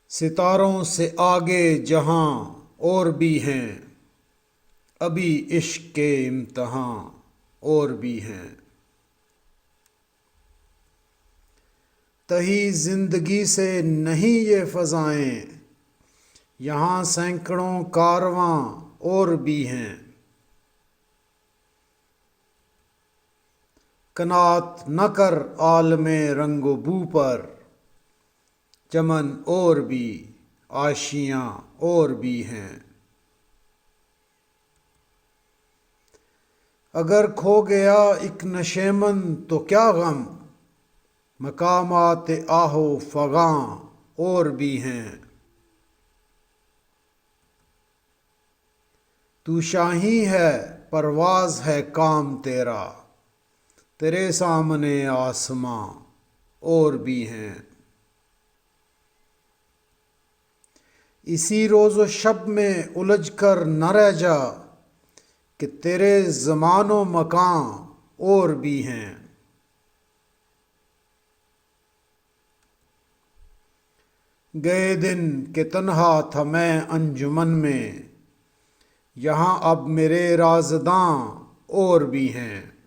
ستاروں سے آگے جہاں اور بھی ہیں، ابھی عشق کے امتحاں اور بھی ہیں۔ تہی زندگی سے نہیں یہ فضائیں، یہاں سینکڑوں کارواں اور بھی ہیں۔ قناعت نہ کر عالم رنگ و بو پر، چمن اور بھی آشیاں اور بھی ہیں۔ اگر کھو گیا ایک نشیمن تو کیا غم، مقامات آہ و فغاں اور بھی ہیں۔ تو شاہیں ہے پرواز ہے کام تیرا، تیرے سامنے آسماں اور بھی ہیں۔ اسی روز و شب میں الجھ کر نہ رہ جا، کہ تیرے زمان و مکاں اور بھی ہیں۔ گئے دن کہ تنہا تھا میں انجمن میں، یہاں اب میرے رازداں اور بھی ہیں۔